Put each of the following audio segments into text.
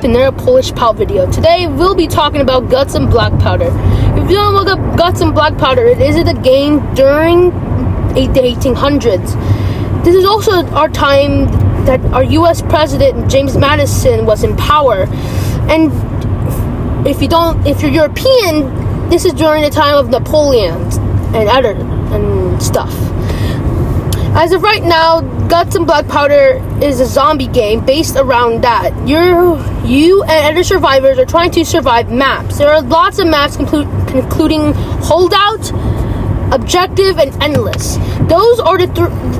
another Polish Pal video. Today we'll be talking about Guts and Black Powder. If you don't look up Guts and Black Powder, it is a game during the 1800s. This is also our time that our U.S. President James Madison was in power. And if you're European, this is during the time of Napoleon and other and stuff. As of right now, Guts and Black Powder is a zombie game based around that. You and other survivors are trying to survive maps. There are lots of maps including Holdout, Objective, and Endless. Those are the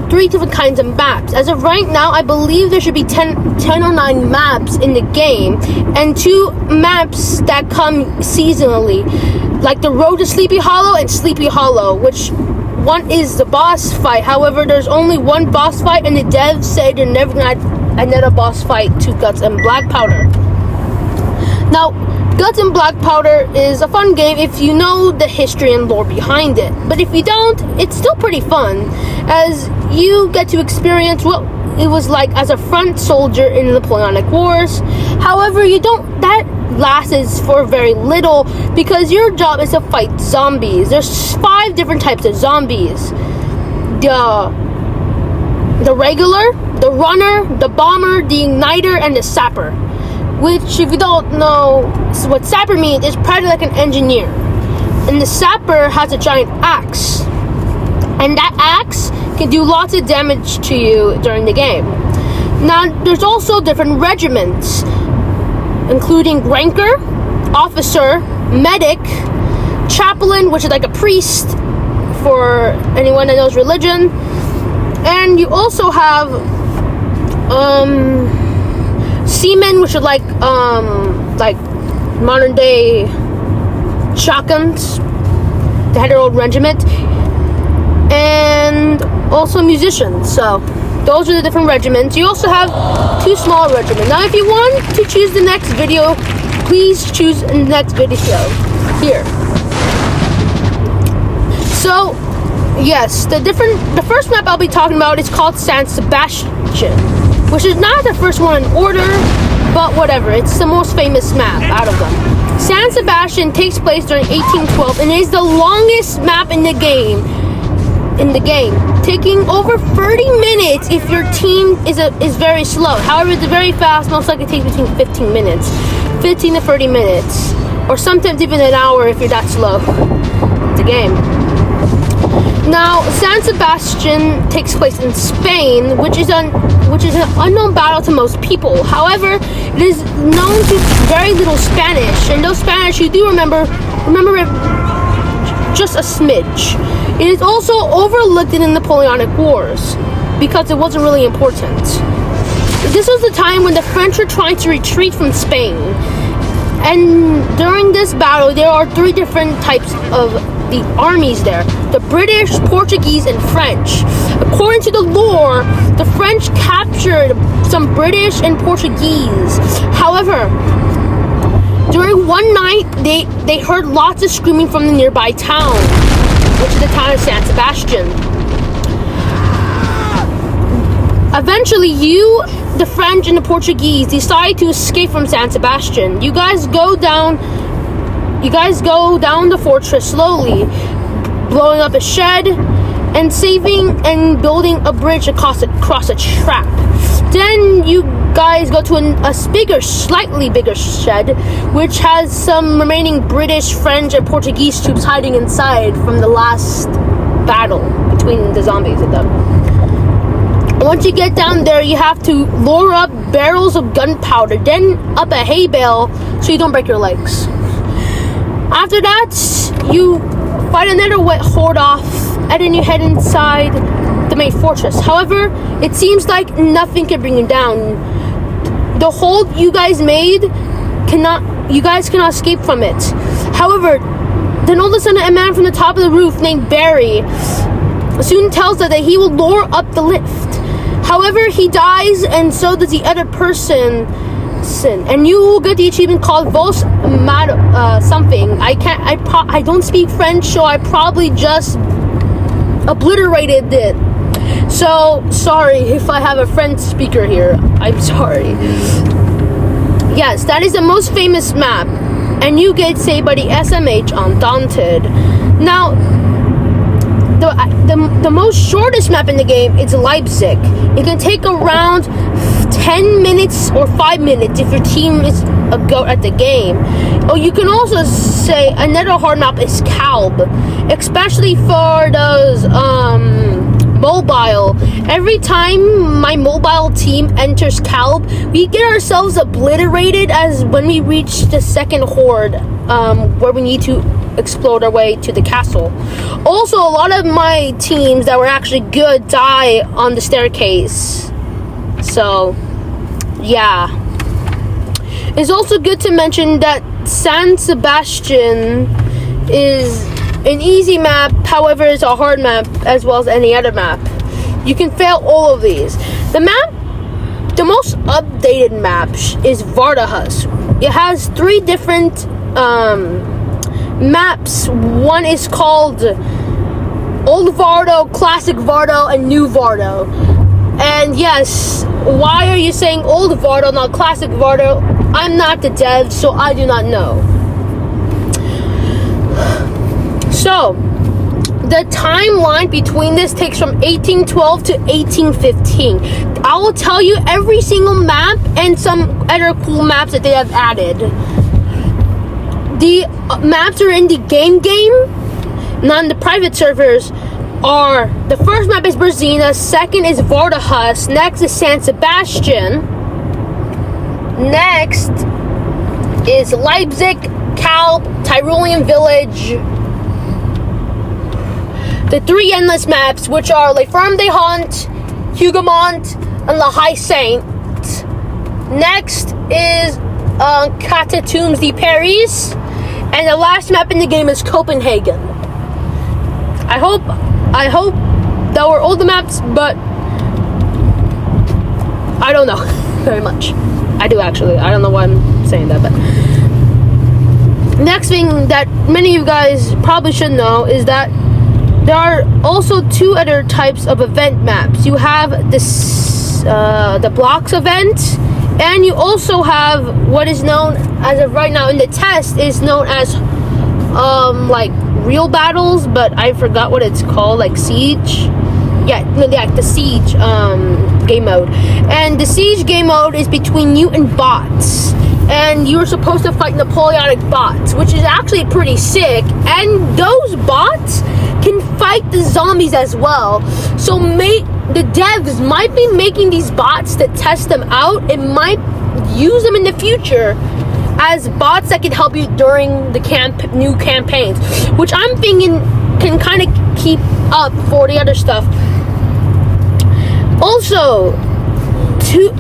three different kinds of maps. As of right now, I believe there should be 10 or 9 maps in the game, and 2 maps that come seasonally, like the Road to Sleepy Hollow and Sleepy Hollow, which one is the boss fight. However, there's only one boss fight, and the devs say they're never gonna add another boss fight to Guts and Black Powder. Now, Guts and Black Powder is a fun game if you know the history and lore behind it. But if you don't, it's still pretty fun, as you get to experience what it was like as a front soldier in the Napoleonic Wars. However, that lasts for very little, because your job is to fight zombies. There's 5 different types of zombies: the regular, the runner, the bomber, the igniter, and the sapper. Which, if you don't know what sapper means, is probably like an engineer. And the sapper has a giant axe, and that axe can do lots of damage to you during the game. Now, there's also different regiments, including ranker, officer, medic, chaplain, which is like a priest for anyone that knows religion, and you also have seamen, which are like modern day shotguns. They had their own regiment, and also musicians. So those are the different regiments. You also have 2 small regiments. Now, if you want to choose the next video, please choose the next video here. So, yes, the first map I'll be talking about is called San Sebastian, which is not the first one in order, but whatever. It's the most famous map out of them. San Sebastian takes place during 1812 and is the longest map in the game. Taking over 30 minutes if your team is very slow. However, it's very fast. Most likely takes between 15 to 30 minutes, or sometimes even an hour if you're that slow. It's a game. Now, San Sebastian takes place in Spain, which is an unknown battle to most people. However, it is known to very little Spanish, and those Spanish you do remember it just a smidge. It is also overlooked in the Napoleonic Wars because it wasn't really important. This was the time when the French were trying to retreat from Spain, and during this battle there are 3 different types of the armies there: the British, Portuguese, and French. According to the lore, the French captured some British and Portuguese. However, during one night, they heard lots of screaming from the nearby town, which is the town of San Sebastian. Eventually, the French and the Portuguese, decide to escape from San Sebastian. You guys go down the fortress slowly, blowing up a shed and saving and building a bridge across a trap. Then you guys go to a slightly bigger shed, which has some remaining British, French, and Portuguese troops hiding inside from the last battle between the zombies and them. Once you get down there, you have to lure up barrels of gunpowder, then up a hay bale so you don't break your legs. After that, you fight another wet horde off, and then you head inside the main fortress. However, it seems like nothing can bring you down. The hold you guys made you guys cannot escape from it. However, then all of a sudden, a man from the top of the roof named Barry soon tells us that he will lure up the lift. However, he dies, and so does the other person. And you will get the achievement called Vos something. I don't speak French, so I probably just obliterated it. So sorry if I have a French speaker here. I'm sorry. Yes, that is the most famous map, and you get saved by the SMH Undaunted. Now, the most shortest map in the game is Leipzig. It can take around 10 minutes or 5 minutes if your team is a goat at the game. Or you can also say another hard map is Kalb, especially for those mobile. Every time my mobile team enters Kalb, we get ourselves obliterated as when we reach the second horde, where we need to explode our way to the castle. Also, a lot of my teams that were actually good die on the staircase. So, yeah. It's also good to mention that San Sebastian is an easy map, however, it's a hard map as well as any other map. You can fail all of these. The most updated map is Vardahus. It has 3 different maps. One is called Old Vardo, Classic Vardo, and New Vardo. And yes, why are you saying Old Vardo, not Classic Vardo? I'm not the dev, so I do not know. So, the timeline between this takes from 1812 to 1815. I will tell you every single map and some other cool maps that they have added. The maps are in the game, not in the private servers. The first map is Berzina, second is Vardahus, next is San Sebastian, next is Leipzig, Kalb, Tyrolean Village, the 3 endless maps, which are Les Fermes des Hontes, Hougoumont, and La Haye Sainte. Next is Catacombes de Paris, and the last map in the game is Copenhagen. I hope that were all the maps, but I don't know very much. I do actually. I don't know why I'm saying that, but next thing that many of you guys probably should know is that there are also 2 other types of event maps. You have this the blocks event, and you also have what is known as of right now in the test is known as like real battles, but I forgot what it's called, like siege. The siege game mode. And the siege game mode is between you and bots, and you're supposed to fight Napoleonic bots, which is actually pretty sick. And those bots can fight the zombies as well. So the devs might be making these bots to test them out and might use them in the future as bots that can help you during the new campaigns, which I'm thinking can kind of keep up for the other stuff. Also,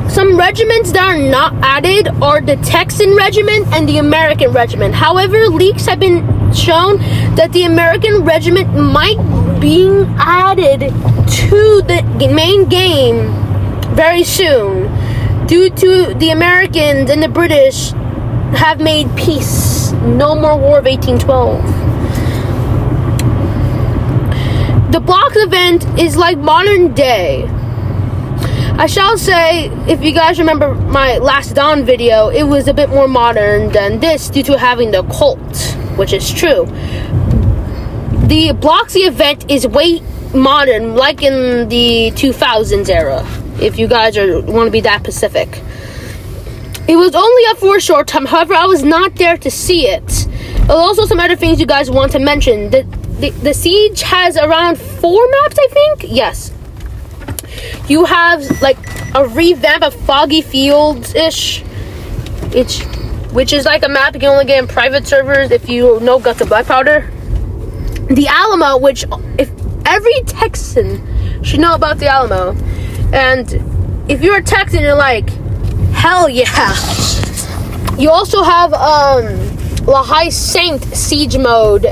some regiments that are not added are the Texan Regiment and the American Regiment. However, leaks have been shown that the American Regiment might be added to the main game very soon, due to the Americans and the British have made peace. No more War of 1812. The blocks event is like modern day. I shall say, if you guys remember my last Dawn video, it was a bit more modern than this due to having the cult, which is true. The Bloxy event is way modern, like in the 2000s era, if you guys want to be that specific. It was only up for a short time, however, I was not there to see it. Also, some other things you guys want to mention. The Siege has around 4 maps, I think? Yes. You have, like, a revamp of Foggy Fields-ish, which is like a map you can only get in private servers if you know Guts of Black Powder. The Alamo, which if every Texan should know about the Alamo. And if you're a Texan, you're like, hell yeah. You also have La Haye Sainte siege mode,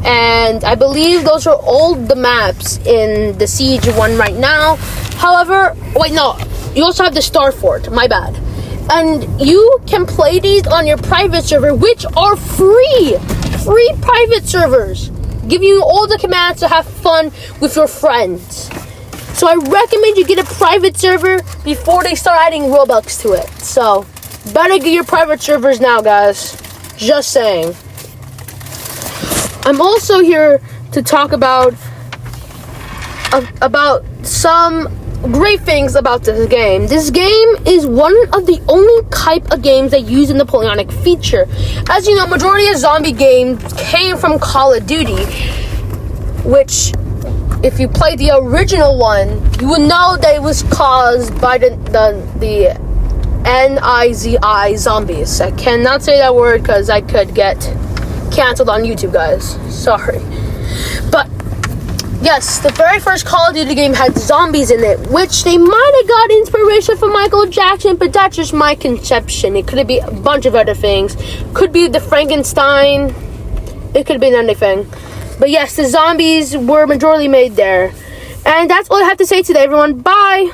and I believe those are all the maps in the siege one right now. However, wait, no, you also have the Star Fort, my bad. And you can play these on your private server, which are free private servers. Give you all the commands to have fun with your friends. So I recommend you get a private server before they start adding Robux to it. So Better get your private servers now, guys. Just saying. I'm also here to talk about some great things about this game. This game is one of the only type of games that use the Napoleonic feature. As you know, majority of zombie games came from Call of Duty, which, if you play the original one, you would know that it was caused by the N-I-Z-I zombies. I cannot say that word because I could get canceled on YouTube, guys. Sorry. But yes, the very first Call of Duty game had zombies in it, which they might have got inspiration from Michael Jackson, but that's just my conception. It could be a bunch of other things. Could be the Frankenstein. It could have been anything. But yes, the zombies were majorly made there. And that's all I have to say today, everyone. Bye!